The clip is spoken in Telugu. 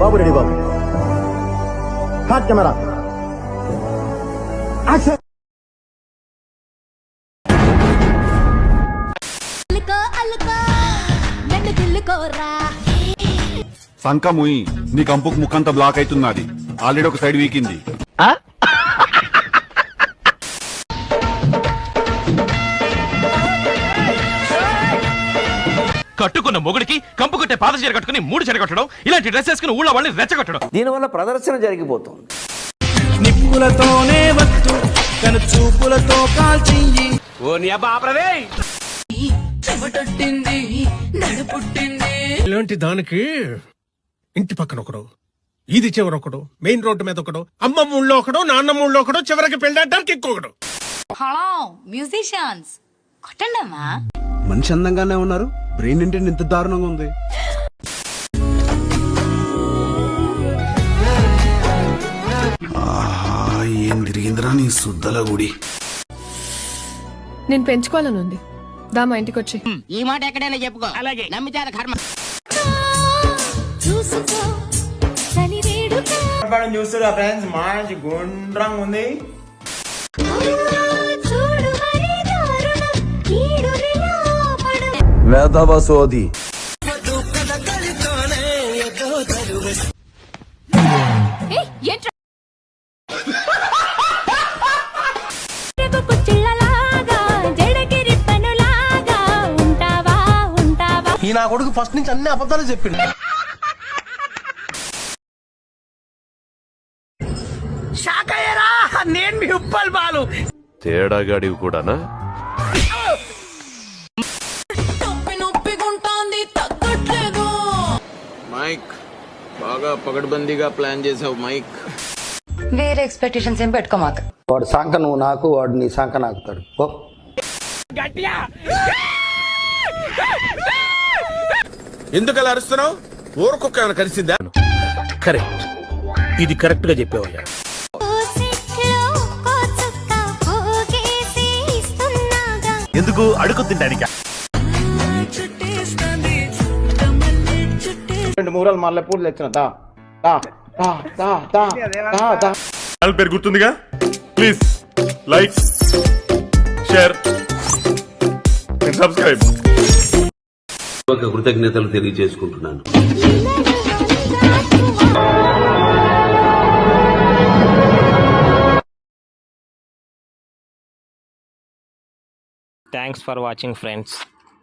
బాబు రెడీ బాబు. Hot camera action. సంక ముయి నీ కంపుకు ముక్కంతా బ్లాక్ అవుతున్నది. ఆల్రెడీ ఒక సైడ్ వీకింది. కట్టుకున్న మొగుడికి కంపు కొట్టే పాత చీర కట్టుకుని 3 చీర కట్టడం, ఇలాంటి డ్రెస్ వేసుకుని ఊళ్ళో వాళ్ళని రెచ్చగొట్టడం. దీనివల్ల ప్రదర్శన జరిగిపోతుంది. నిప్పులతోనే వత్తు కను చూపులతో కాల్చింది. ఓ నీ అబ్బా ఆపరదే. ఇలాంటి దానికి ఇంటి పక్కన ఒకడు, ఇది చివర ఒకడు, మెయిన్ రోడ్డు మీద ఒకడు, అమ్మమ్మ ఊళ్ళో ఒకడు, నాన్నమ్మ ఊళ్ళో ఒకడు, చివరికి పెళ్ళడానికి ఇంకొకడు. మ్యూజిషియన్స్ కొట్టండమ్మా. మనిషి అందంగానే ఉన్నారు, బ్రెయిన్ ఏంటంటే ఇంత దారుణంగా ఉంది. ఏం తిరిగిందిరా నీ సుద్దల గుడి. నేను పెంచుకోవాలని ఉంది. దా మా ఇంటికి వచ్చి. ఈ మాట ఎక్కడైనా చెప్పుకో. అలాగే నమ్మితే కర్మ. చూస్తురా ఫ్రెండ్స్, మంచి గుండ్రంగా ఉంది. వేదవసోది ఈ నా కొడుకు ఫస్ట్ నుంచి అన్ని అబద్ధాలు చెప్పిండు. నేను మీ ఉప్పల్ బాలు తేడాగాడివి కూడానా? మైక్ బాగా పగడ్బందీగా ప్లాన్ చేసావు మైక్. వేరే ఎక్స్పెక్టేషన్స్ ఏం పెట్టుకోమాక. వాడు సంక నువ్వు నాకు, వాడు నీ సంక నాకుతాడు. ఎందుకు అలా అరుస్తున్నావు? ఊరుకొక్క ఏమైనా కలిసిందా? కరెక్ట్, ఇది కరెక్ట్ గా చెప్పావయ్యా. ఎందుకు అడుగు తింటానికా? 2 మూరలు మల్లెపూలు తెచ్చిన. పేరు గుర్తుందిగా? Please like, share, subscribe. కృతజ్ఞతలు తెలియజేసుకుంటున్నాను. Thanks for watching friends.